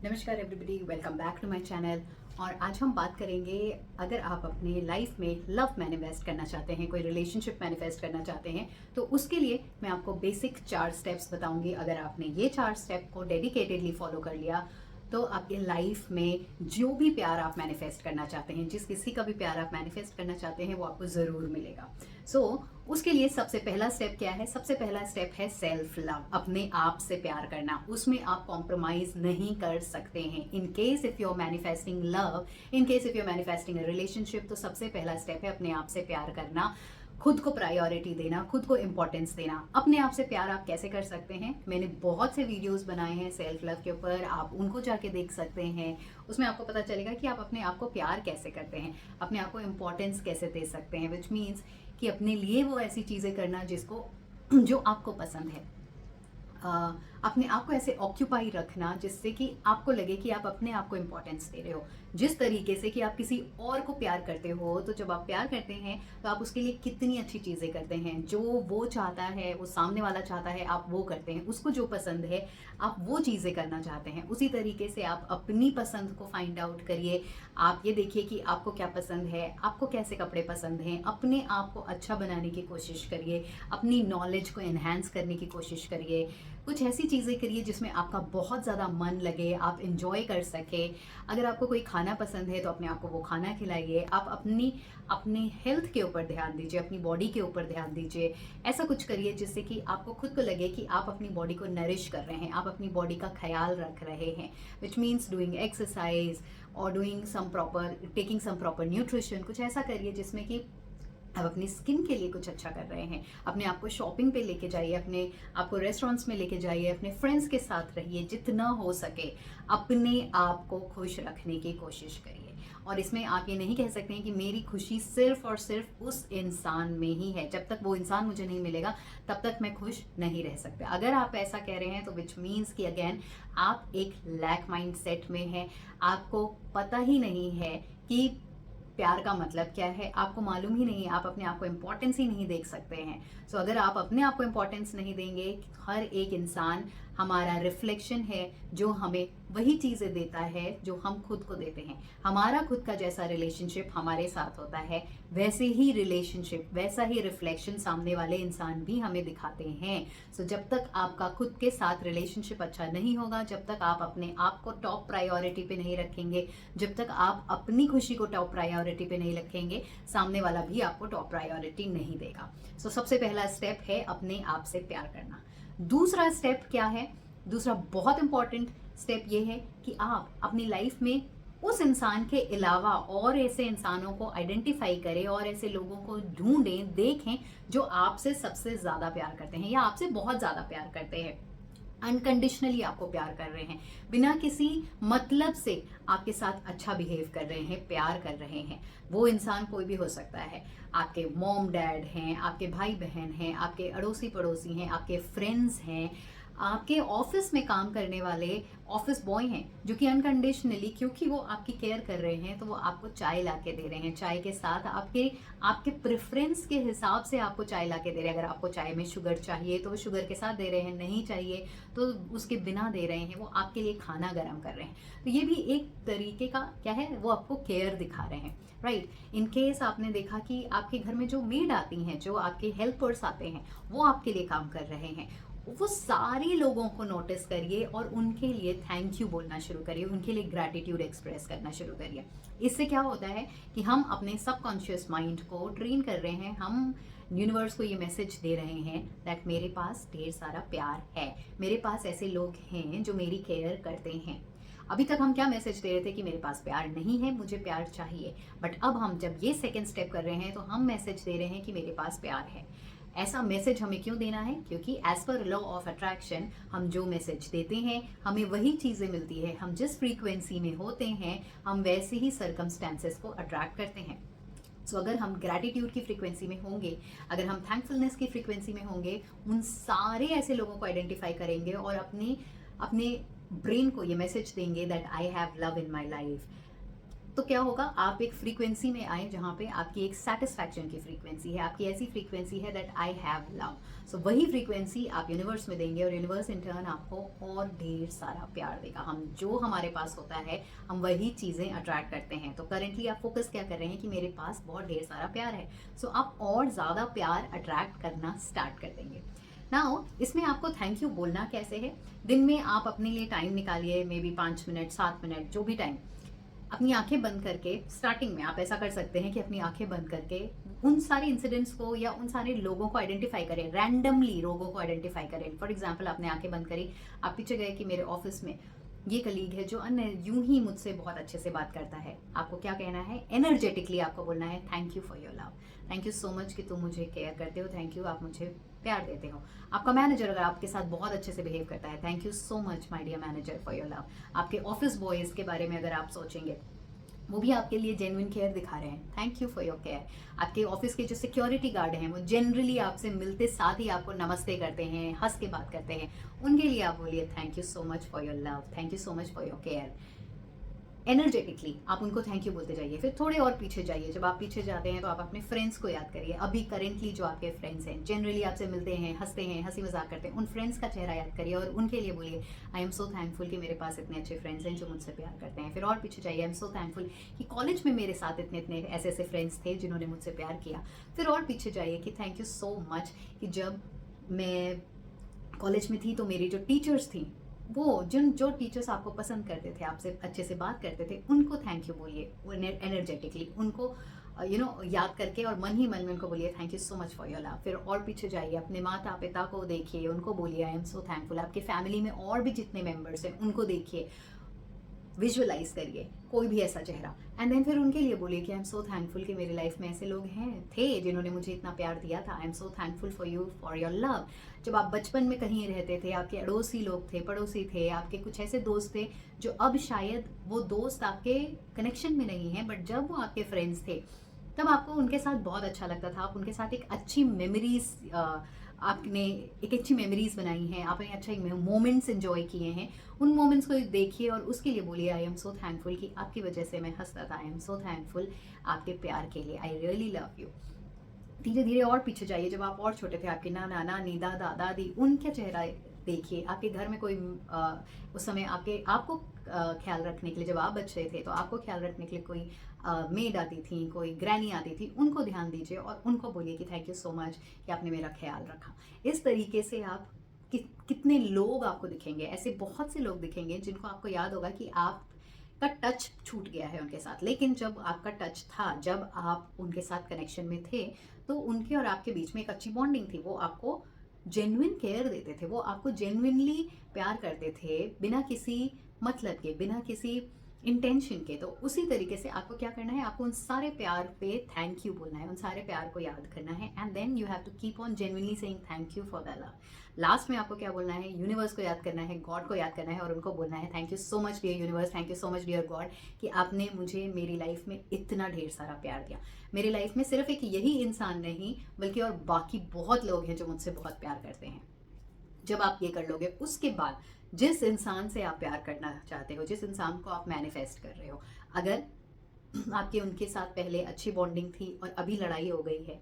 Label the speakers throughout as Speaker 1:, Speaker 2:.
Speaker 1: नमस्कार everybody, welcome back to my channel. और आज हम बात करेंगे, अगर आप अपने लाइफ में लव मैनिफेस्ट करना चाहते हैं, कोई रिलेशनशिप मैनिफेस्ट करना चाहते हैं, तो उसके लिए मैं आपको बेसिक 4 स्टेप्स बताऊंगी। अगर आपने ये 4 स्टेप को डेडिकेटेडली फॉलो कर लिया तो आपके लाइफ में जो भी प्यार आप मैनिफेस्ट करना चाहते हैं, जिस किसी का भी प्यार आप मैनिफेस्ट करना चाहते हैं, वो आपको ज़रूर मिलेगा। उसके लिए सबसे पहला स्टेप क्या है? सबसे पहला स्टेप है सेल्फ लव, अपने आप से प्यार करना। उसमें आप कॉम्प्रोमाइज नहीं कर सकते हैं। In case if you are manifesting love, in case if you are manifesting a relationship, तो सबसे पहला स्टेप है अपने आप से प्यार करना, खुद को प्रायोरिटी देना, खुद को इंपॉर्टेंस देना। अपने आप से प्यार आप कैसे कर सकते हैं? मैंने बहुत से वीडियोस बनाए हैं सेल्फ लव के ऊपर, आप उनको जाके देख सकते हैं। उसमें आपको पता चलेगा कि आप अपने आप को प्यार कैसे करते हैं, अपने आप को इंपॉर्टेंस कैसे दे सकते हैं। विच मीन्स कि अपने लिए वो ऐसी चीज़ें करना जिसको जो आपको पसंद है। अपने आप को ऐसे ऑक्यूपाई रखना जिससे कि आपको लगे कि आप अपने आप को इम्पोर्टेंस दे रहे हो। जिस तरीके से कि आप किसी और को प्यार करते हो, तो जब आप प्यार करते हैं तो आप उसके लिए कितनी अच्छी चीज़ें करते हैं। जो वो चाहता है, वो सामने वाला चाहता है, आप वो करते हैं। उसको जो पसंद है आप वो चीज़ें करना चाहते हैं। उसी तरीके से आप अपनी पसंद को फाइंड आउट करिए। आप ये देखिए कि आपको क्या पसंद है, आपको कैसे कपड़े पसंद हैं। अपने आप को अच्छा बनाने की कोशिश करिए, अपनी नॉलेज को एनहांस करने की कोशिश करिए। कुछ ऐसी चीज़ें करिए जिसमें आपका बहुत ज़्यादा मन लगे, आप इंजॉय कर सके। अगर आपको कोई खाना पसंद है तो अपने आप को वो खाना खिलाइए। आप अपनी हेल्थ के ऊपर ध्यान दीजिए, अपनी बॉडी के ऊपर ध्यान दीजिए। ऐसा कुछ करिए जिससे कि आपको खुद को लगे कि आप अपनी बॉडी को नरिश कर रहे हैं, आप अपनी बॉडी का ख्याल रख रहे हैं। विच मीन्स डूइंग एक्सरसाइज और doing some proper, taking some proper nutrition. कुछ ऐसा करिए जिसमें कि आप अपनी स्किन के लिए कुछ अच्छा कर रहे हैं। अपने आप को शॉपिंग पे लेके जाइए, अपने आप को रेस्टोरेंट्स में लेके जाइए, अपने फ्रेंड्स के साथ रहिए। जितना हो सके अपने आप को खुश रखने की कोशिश करिए। और इसमें आप ये नहीं कह सकते हैं कि मेरी खुशी सिर्फ और सिर्फ उस इंसान में ही है, जब तक वो इंसान मुझे नहीं मिलेगा तब तक मैं खुश नहीं रह सकता। अगर आप ऐसा कह रहे हैं तो विच मीन्स कि अगेन आप एक लैक माइंड सेट में हैं। आपको पता ही नहीं है कि प्यार का मतलब क्या है, आपको मालूम ही नहीं है, आप अपने आप को इम्पोर्टेंस ही नहीं देख सकते हैं। अगर आप अपने आप को इम्पोर्टेंस नहीं देंगे, हर एक इंसान हमारा रिफ्लेक्शन है जो हमें वही चीज़ें देता है जो हम खुद को देते हैं। हमारा खुद का जैसा रिलेशनशिप हमारे साथ होता है, वैसे ही रिलेशनशिप, वैसा ही रिफ्लेक्शन सामने वाले इंसान भी हमें दिखाते हैं। जब तक आपका खुद के साथ रिलेशनशिप अच्छा नहीं होगा, जब तक आप अपने आप को टॉप प्रायोरिटी पे नहीं रखेंगे, जब तक आप अपनी खुशी को टॉप प्रायोरिटी पे नहीं रखेंगे, सामने वाला भी आपको टॉप प्रायोरिटी नहीं देगा। सबसे पहला स्टेप है अपने आप से प्यार करना। दूसरा स्टेप क्या है? दूसरा बहुत इंपॉर्टेंट स्टेप ये है कि आप अपनी लाइफ में उस इंसान के अलावा और ऐसे इंसानों को आइडेंटिफाई करें और ऐसे लोगों को ढूंढें, देखें जो आपसे सबसे ज़्यादा प्यार करते हैं या आपसे बहुत ज़्यादा प्यार करते हैं, अनकंडीशनली आपको प्यार कर रहे हैं, बिना किसी मतलब से आपके साथ अच्छा बिहेव कर रहे हैं, प्यार कर रहे हैं। वो इंसान कोई भी हो सकता है। आपके मॉम डैड हैं, आपके भाई बहन हैं, आपके अड़ोसी पड़ोसी हैं, आपके फ्रेंड्स हैं, आपके ऑफिस में काम करने वाले ऑफिस बॉय हैं जो कि अनकंडीशनली, क्योंकि वो आपकी केयर कर रहे हैं, तो वो आपको चाय ला के दे रहे हैं। चाय के साथ आपके प्रेफरेंस के हिसाब से आपको चाय ला के दे रहे हैं। अगर आपको चाय में शुगर चाहिए तो वो शुगर के साथ दे रहे हैं, नहीं चाहिए तो उसके बिना दे रहे हैं। वो आपके लिए खाना गर्म कर रहे हैं। तो ये भी एक तरीके का क्या है, वो आपको केयर दिखा रहे हैं, राइट। इन केस आपने देखा कि आपके घर में जो मेड आती हैं, जो आपके हेल्पर्स आते हैं, वो आपके लिए काम कर रहे हैं, वो सारे लोगों को नोटिस करिए और उनके लिए थैंक यू बोलना शुरू करिए, उनके लिए ग्रैटिट्यूड एक्सप्रेस करना शुरू करिए। इससे क्या होता है कि हम अपने सबकॉन्शियस माइंड को ट्रेन कर रहे हैं, हम यूनिवर्स को ये मैसेज दे रहे हैं दैट मेरे पास ढेर सारा प्यार है, मेरे पास ऐसे लोग हैं जो मेरी केयर करते हैं। अभी तक हम क्या मैसेज दे रहे थे कि मेरे पास प्यार नहीं है, मुझे प्यार चाहिए। बट अब हम जब ये सेकेंड स्टेप कर रहे हैं तो हम मैसेज दे रहे हैं कि मेरे पास प्यार है। ऐसा मैसेज हमें क्यों देना है? क्योंकि as per law of attraction हम जो मैसेज देते हैं हमें वही चीज़ें मिलती है। हम जिस फ्रीक्वेंसी में होते हैं हम वैसे ही सर्कमस्टेंसेस को अट्रैक्ट करते हैं। अगर हम ग्रैटिट्यूड की फ्रीक्वेंसी में होंगे, अगर हम थैंकफुलनेस की फ्रीक्वेंसी में होंगे, उन सारे ऐसे लोगों को आइडेंटिफाई करेंगे और अपने ब्रेन को ये मैसेज देंगे that I have love in my life. तो क्या होगा, आप एक फ्रीक्वेंसी में आए जहाँ पे आपकी एक सेटिस्फैक्शन की फ्रीक्वेंसी है, आपकी ऐसी फ्रीक्वेंसी है दैट आई हैव लव। सो वही फ्रीक्वेंसी आप यूनिवर्स में देंगे और यूनिवर्स इन टर्न आपको और ढेर सारा प्यार देगा। हम जो हमारे पास होता है हम वही चीज़ें अट्रैक्ट करते हैं। तो करेंटली आप फोकस क्या कर रहे हैं कि मेरे पास बहुत ढेर सारा प्यार है, सो आप और ज़्यादा प्यार अट्रैक्ट करना स्टार्ट कर देंगे। नाउ इसमें आपको थैंक यू बोलना कैसे है, दिन में आप अपने लिए टाइम निकालिए, मे बी 5 मिनट 7 मिनट जो भी टाइम, अपनी आंखें बंद करके स्टार्टिंग में आप ऐसा कर सकते हैं कि अपनी आंखें बंद करके उन सारे इंसिडेंट्स को या उन सारे लोगों को आइडेंटिफाई करें, रैंडमली लोगों को आइडेंटिफाई करें। फॉर एग्जांपल आपने आंखें बंद करी, आप पीछे गए कि मेरे ऑफिस में ये कलीग है जो अन्य यूं ही मुझसे बहुत अच्छे से बात करता है। आपको क्या कहना है, एनर्जेटिकली आपको बोलना है thank you for your love, thank you so much कि तुम मुझे केयर करते हो, थैंक यू आप मुझे प्यार देते हो। आपका मैनेजर अगर आपके साथ बहुत अच्छे से बिहेव करता है, thank you so much my dear manager for your love. आपके ऑफिस बॉयज के बारे में अगर आप सोचेंगे, वो भी आपके लिए जेन्युइन केयर दिखा रहे हैं, thank you for your care. आपके ऑफिस के जो सिक्योरिटी गार्ड हैं वो जनरली आपसे मिलते साथ ही आपको नमस्ते करते हैं, हंस के बात करते हैं, उनके लिए आप बोलिए thank you so much for your love, thank you so much for your care. Energetically आप उनको थैंक यू बोलते जाइए। फिर थोड़े और पीछे जाइए, जब आप पीछे जाते हैं तो आप अपने फ्रेंड्स को याद करिए। अभी करेंटली जो आपके फ्रेंड्स हैं, जनरली आपसे मिलते हैं, हंसते हैं, हंसी मजाक करते हैं, उन फ्रेंड्स का चेहरा याद करिए और उनके लिए बोलिए आई एम सो थैंकफुल कि मेरे पास इतने अच्छे फ्रेंड्स हैं जो मुझसे प्यार करते हैं। फिर और पीछे जाइए, आई एम सो थैंकफुल कि कॉलेज में मेरे साथ इतने इतने ऐसे ऐसे फ्रेंड्स थे जिन्होंने मुझसे प्यार किया। फिर और पीछे जाइए कि थैंक यू सो मच कि जब मैं कॉलेज में थी तो मेरी जो टीचर्स थी, वो जो टीचर्स आपको पसंद करते थे, आपसे अच्छे से बात करते थे, उनको थैंक यू बोलिए एनर्जेटिकली, उनको याद करके और मन ही मन में उनको बोलिए thank you so much for your love. फिर और पीछे जाइए, अपने माता पिता को देखिए, उनको बोलिए आई एम सो थैंकफुल। आपके फैमिली में और भी जितने मेंबर्स हैं उनको देखिए, विजुअलाइज करिए कोई भी ऐसा चेहरा, एंड देन फिर उनके लिए बोलिए कि आई एम सो थैंकफुल कि मेरी लाइफ में ऐसे लोग हैं थे जिन्होंने मुझे इतना प्यार दिया था, आई am so thankful for you for your love. जब आप बचपन में कहीं रहते थे, आपके अड़ोसी लोग थे, पड़ोसी थे, आपके कुछ ऐसे दोस्त थे जो अब शायद वो दोस्त आपके कनेक्शन में नहीं है, बट जब वो आपके फ्रेंड्स थे तब आपको उनके साथ बहुत अच्छा लगता था, आप उनके साथ एक अच्छी मेमोरीज आपने एक अच्छी मेमोरीज बनाई हैं, आपने अच्छा मोमेंट्स एंजॉय किए हैं। उन मोमेंट्स को देखिए और उसके लिए बोलिए आई एम सो थैंकफुल कि आपकी वजह से मैं हंसता था, आई एम सो थैंकफुल आपके प्यार के लिए, आई रियली लव यू। धीरे धीरे और पीछे जाइए, जब आप और छोटे थे, आपके नाना नानी दादा दादी, उनका चेहरा देखिए। आपके घर में कोई उस समय आपको ख्याल रखने के लिए, जब आप बच्चे थे तो आपको ख्याल रखने के लिए कोई मेड आती थी, कोई ग्रैनी आती थी, उनको ध्यान दीजिए और उनको बोलिए कि थैंक यू सो मच कि आपने मेरा ख्याल रखा। इस तरीके से आप कितने लोग आपको दिखेंगे, ऐसे बहुत से लोग दिखेंगे जिनको आपको याद होगा कि आपका टच छूट गया है उनके साथ, लेकिन जब आपका टच था, जब आप उनके साथ कनेक्शन में थे, तो उनके और आपके बीच में एक अच्छी बॉन्डिंग थी। वो आपको जेन्युइन केयर देते थे, वो आपको जेन्युइनली प्यार करते थे, बिना किसी मतलब के, बिना किसी इंटेंशन के। तो उसी तरीके से आपको क्या करना है, आपको उन सारे प्यार पे थैंक यू बोलना है, उन सारे प्यार को याद करना है, and then you have to keep on genuinely saying thank you for the love. Last में आपको क्या बोलना है, यूनिवर्स को याद करना है, गॉड को याद करना है और उनको बोलना है thank you so much dear universe, thank you so much dear God कि आपने मुझे मेरी लाइफ में इतना ढेर सारा प्यार दिया। मेरी लाइफ में सिर्फ एक यही इंसान नहीं बल्कि और बाकी बहुत लोग हैं जो मुझसे बहुत प्यार करते हैं। जब आप ये कर लोगे, उसके बाद जिस इंसान से आप प्यार करना चाहते हो, जिस इंसान को आप मैनिफेस्ट कर रहे हो, अगर आपके उनके साथ पहले अच्छी बॉन्डिंग थी और अभी लड़ाई हो गई है,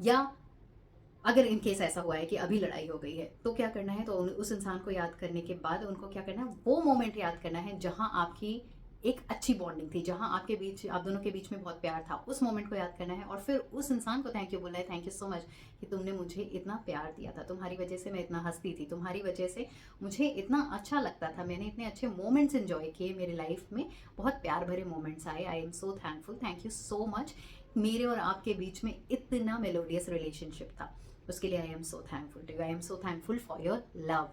Speaker 1: या अगर इन केस ऐसा हुआ है कि अभी लड़ाई हो गई है, तो क्या करना है, तो उस इंसान को याद करने के बाद उनको क्या करना है, वो मोमेंट याद करना है जहां आपकी एक अच्छी बॉन्डिंग थी, जहां आप दोनों के बीच में बहुत प्यार था, उस मोमेंट को याद करना है और फिर उस इंसान को थैंक यू बोलना है, थैंक यू सो मच कि तुमने मुझे इतना प्यार दिया था, तुम्हारी वजह से मैं इतना हंसती थी, तुम्हारी वजह से मुझे इतना अच्छा लगता था, मैंने इतने अच्छे मोमेंट्स एंजॉय किए, मेरी लाइफ में बहुत प्यार भरे मोमेंट्स आए, आई am so thankful, thank you so much, मेरे और आपके बीच में इतना मेलोडियस रिलेशनशिप था, उसके लिए I am so thankful to you, I am so thankful for your love.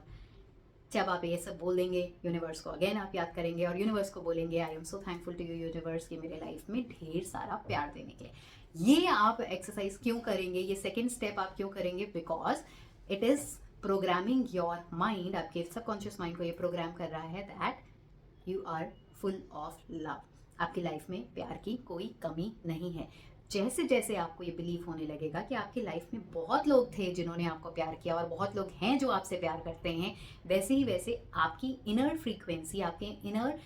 Speaker 1: जब आप ये सब बोलेंगे, यूनिवर्स को अगेन आप याद करेंगे और यूनिवर्स को बोलेंगे I am so thankful to you universe कि मेरे लाइफ में ढेर सारा प्यार देने के लिए। ये आप एक्सरसाइज क्यों करेंगे, ये सेकेंड स्टेप आप क्यों करेंगे, because it is programming your mind, आपके सबकॉन्शियस माइंड को ये प्रोग्राम कर रहा है that you are full of love, आपकी लाइफ में प्यार की कोई कमी नहीं है। जैसे जैसे आपको ये बिलीव होने लगेगा कि आपकी लाइफ में बहुत लोग थे जिन्होंने आपको प्यार किया और बहुत लोग हैं जो आपसे प्यार करते हैं, वैसे ही वैसे आपकी इनर फ्रीक्वेंसी, आपके इनर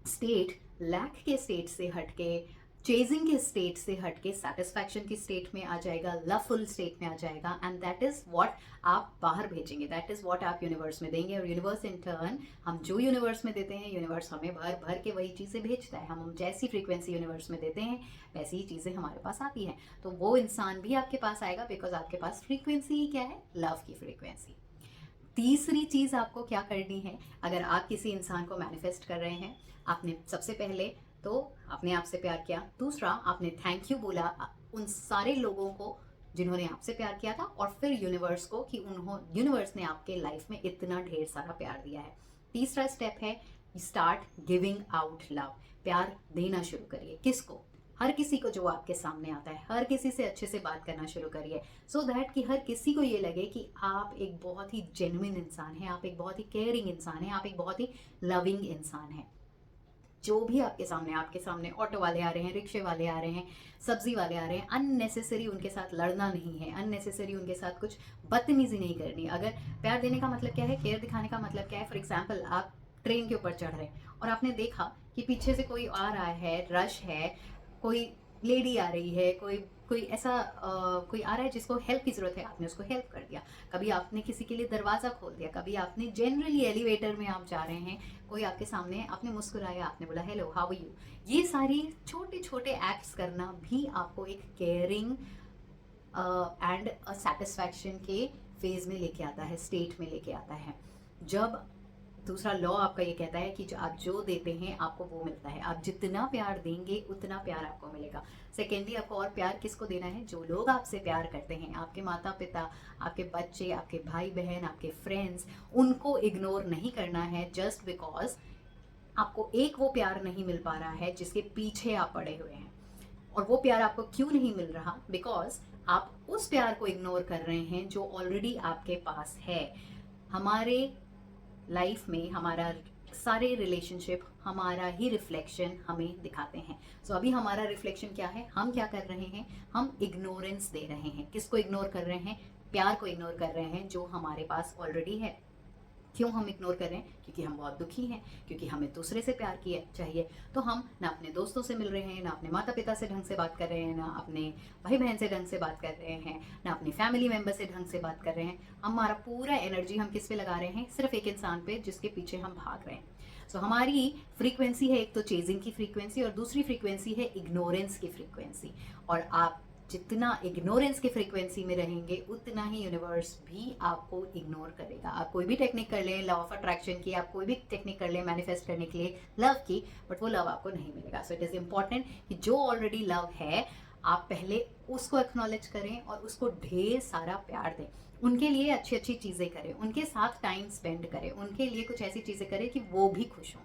Speaker 1: स्टेट लैक के स्टेट से हटके, चेजिंग के स्टेट से हटके सेटिस्फैक्शन की स्टेट में आ जाएगा, लवफुल स्टेट में आ जाएगा, एंड दैट इज़ व्हाट आप बाहर भेजेंगे, दैट इज़ व्हाट आप यूनिवर्स में देंगे। और यूनिवर्स इन टर्न, हम जो यूनिवर्स में देते हैं यूनिवर्स हमें भर भर के वही चीज़ें भेजता है। हम जैसी फ्रीक्वेंसी यूनिवर्स में देते हैं वैसी ही चीज़ें हमारे पास आती हैं। तो वो इंसान भी आपके पास आएगा, बिकॉज आपके पास फ्रीक्वेंसी ही क्या है, लव की फ्रीक्वेंसी। तीसरी चीज़ आपको क्या करनी है, अगर आप किसी इंसान को मैनिफेस्ट कर रहे हैं, आपने सबसे पहले तो अपने आप से प्यार किया, दूसरा आपने थैंक यू बोला उन सारे लोगों को जिन्होंने आपसे प्यार किया था, और फिर यूनिवर्स को कि यूनिवर्स ने आपके लाइफ में इतना ढेर सारा प्यार दिया है। तीसरा स्टेप है स्टार्ट गिविंग आउट लव, प्यार देना शुरू करिए। किसको? हर किसी को जो आपके सामने आता है, हर किसी से अच्छे से बात करना शुरू करिए, सो दैट कि हर किसी को ये लगे कि आप एक बहुत ही जेन्युइन इंसान हैं, आप एक बहुत ही केयरिंग इंसान हैं, आप एक बहुत ही लविंग इंसान हैं। जो भी आपके सामने ऑटो वाले आ रहे हैं, रिक्शे वाले आ रहे हैं, सब्जी वाले आ रहे हैं, अननेसेसरी उनके साथ लड़ना नहीं है, अननेसेसरी उनके साथ कुछ बदतमीजी नहीं करनी। अगर प्यार देने का मतलब क्या है, केयर दिखाने का मतलब क्या है, फॉर एग्जाम्पल आप ट्रेन के ऊपर चढ़ रहे हैं और आपने देखा कि पीछे से कोई आ रहा है, रश है, कोई लेडी आ रही है, कोई ऐसा कोई आ रहा है जिसको हेल्प की ज़रूरत है, आपने उसको हेल्प कर दिया। कभी आपने किसी के लिए दरवाज़ा खोल दिया, कभी आपने जनरली एलिवेटर में आप जा रहे हैं, कोई आपके सामने, आपने मुस्कुराया, आपने बोला हेलो हाउ आर यू। ये सारी छोटे छोटे एक्ट्स करना भी आपको एक केयरिंग एंड सेटिस्फैक्शन के फेज में लेके आता है, स्टेट में लेके आता है। जब दूसरा लॉ आपका ये कहता है कि जो आप जो देते हैं आपको वो मिलता है, आप जितना प्यार देंगे उतना प्यार आपको मिलेगा। सेकेंडली, आपको और प्यार किसको देना है, जो लोग आपसे प्यार करते हैं, आपके माता पिता, आपके बच्चे, आपके भाई बहन, आपके फ्रेंड्स, उनको इग्नोर नहीं करना है जस्ट बिकॉज आपको एक वो प्यार नहीं मिल पा रहा है जिसके पीछे आप पड़े हुए हैं। और वो प्यार आपको क्यों नहीं मिल रहा, बिकॉज आप उस प्यार को इग्नोर कर रहे हैं जो ऑलरेडी आपके पास है। हमारे लाइफ में हमारा सारे रिलेशनशिप हमारा ही रिफ्लेक्शन हमें दिखाते हैं। सो अभी हमारा रिफ्लेक्शन क्या है, हम क्या कर रहे हैं, हम इग्नोरेंस दे रहे हैं। किसको इग्नोर कर रहे हैं, प्यार को इग्नोर कर रहे हैं जो हमारे पास ऑलरेडी है। क्यों हम इग्नोर कर रहे हैं, क्योंकि हम बहुत दुखी हैं, क्योंकि हमें दूसरे से प्यार किया चाहिए। तो हम ना अपने दोस्तों से मिल रहे हैं, ना अपने माता पिता से ढंग से बात कर रहे हैं, ना अपने भाई बहन से ढंग से बात कर रहे हैं, ना अपनी फैमिली मेम्बर से ढंग से बात कर रहे हैं। हमारा पूरा एनर्जी हम किस पे लगा रहे हैं, सिर्फ एक इंसान पे जिसके पीछे हम भाग रहे हैं। सो हमारी फ्रीक्वेंसी है एक तो चेजिंग की फ्रीक्वेंसी, और दूसरी फ्रीक्वेंसी है इग्नोरेंस की फ्रीक्वेंसी। और आप जितना इग्नोरेंस की फ्रीक्वेंसी में रहेंगे उतना ही यूनिवर्स भी आपको इग्नोर करेगा। आप कोई भी टेक्निक कर लें, लॉ ऑफ अट्रैक्शन की, आप कोई भी टेक्निक कर लें मैनिफेस्ट करने के लिए लव की, बट वो लव आपको नहीं मिलेगा। सो इट इज़ इम्पॉर्टेंट कि जो ऑलरेडी लव है आप पहले उसको एक्नॉलेज करें और उसको ढेर सारा प्यार दें। उनके लिए अच्छी अच्छी चीज़ें करें, उनके साथ टाइम स्पेंड करें, उनके लिए कुछ ऐसी चीज़ें करें कि वो भी खुश हों।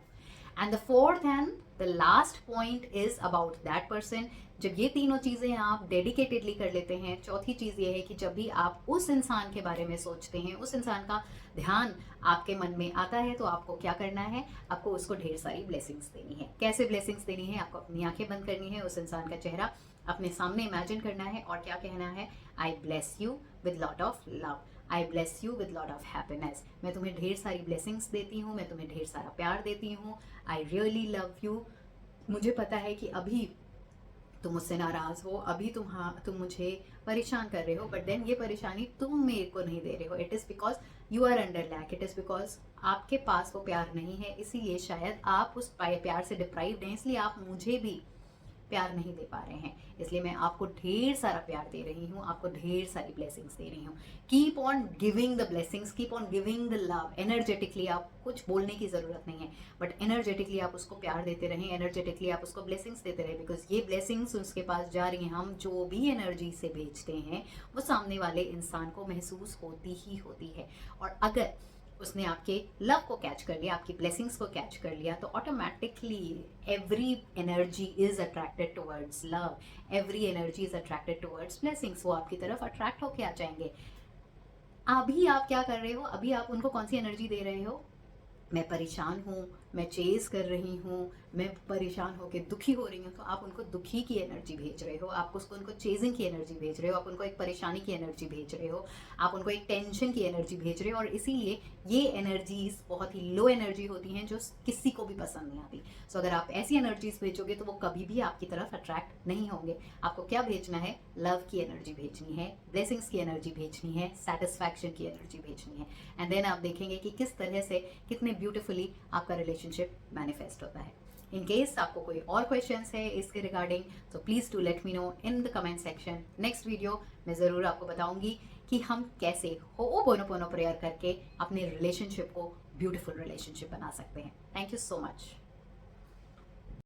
Speaker 1: And the fourth and the last point is about that person. जब ये तीनों चीज़ें आप डेडिकेटेडली कर लेते हैं, चौथी चीज़ ये है कि जब भी आप उस इंसान के बारे में सोचते हैं, उस इंसान का ध्यान आपके मन में आता है, तो आपको क्या करना है, आपको उसको ढेर सारी ब्लेसिंग्स देनी है। कैसे ब्लेसिंग्स देनी है, आपको अपनी आंखें बंद करनी है, उस इंसान का चेहरा अपने सामने इमेजिन करना है और क्या कहना है, आई bless you with lot of love, I bless you with lot of happiness. मैं तुम्हें ढेर सारी ब्लेसिंग्स देती हूँ, मैं तुम्हें ढेर सारा प्यार देती हूँ, आई रियली लव यू। मुझे पता है कि अभी तुम मुझसे नाराज़ हो, अभी तुम मुझे परेशान कर रहे हो, बट देन ये परेशानी तुम मेरे को नहीं दे रहे हो। It is because you are under lack, it is because आपके पास वो प्यार नहीं है, इसीलिए शायद आप उस प्यार से डिप्राइव्ड हैं, इसलिए आप मुझे भी प्यार नहीं दे पा रहे हैं। इसलिए मैं आपको ढेर सारा प्यार दे रही हूँ, आपको ढेर सारी ब्लेसिंग्स दे रही हूँ। Keep on giving the blessings, keep on giving the love. Energetically आप कुछ बोलने की ज़रूरत नहीं है, बट एनर्जेटिकली आप उसको प्यार देते रहें, एनर्जेटिकली आप उसको ब्लेसिंग्स देते रहें, बिकॉज ये ब्लेसिंग्स उसके पास जा रही हैं। हम जो भी एनर्जी से भेजते हैं वो सामने वाले इंसान को महसूस होती ही होती है। और अगर उसने आपके लव को कैच कर लिया, आपकी ब्लेसिंग्स को कैच कर लिया, तो automatically every energy is attracted towards love, every energy is attracted towards blessings. वो आपकी तरफ अट्रैक्ट होके आ जाएंगे। अभी आप क्या कर रहे हो, अभी आप उनको कौन सी एनर्जी दे रहे हो, मैं परेशान हूँ, मैं चेज़ कर रही हूँ, मैं परेशान होकर दुखी हो रही हूँ, तो आप उनको दुखी की एनर्जी भेज रहे हो, आप उसको उनको चेजिंग की एनर्जी भेज रहे हो, आप उनको एक परेशानी की एनर्जी भेज रहे हो, आप उनको एक टेंशन की एनर्जी भेज रहे हो। और इसीलिए ये एनर्जीज बहुत ही लो एनर्जी होती हैं जो किसी को भी पसंद नहीं आती। सो अगर आप ऐसी एनर्जीज भेजोगे तो वो कभी भी आपकी तरफ अट्रैक्ट नहीं होंगे। आपको क्या भेजना है? लव की एनर्जी भेजनी है, ब्लेसिंग्स की एनर्जी भेजनी है, सेटिस्फैक्शन की एनर्जी भेजनी है। एंड देन आप देखेंगे कि किस तरह से कितने ब्यूटिफुली आपका रिलेशनशिप मैनिफेस्ट होता है। इन केस आपको कोई और क्वेश्चंस है इसके रिगार्डिंग, तो please do let me know in the comment section. Next video मैं ज़रूर आपको बताऊंगी कि हम कैसे होओपोनोपोनो प्रेयर करके अपने रिलेशनशिप को ब्यूटीफुल रिलेशनशिप बना सकते हैं। Thank you so much.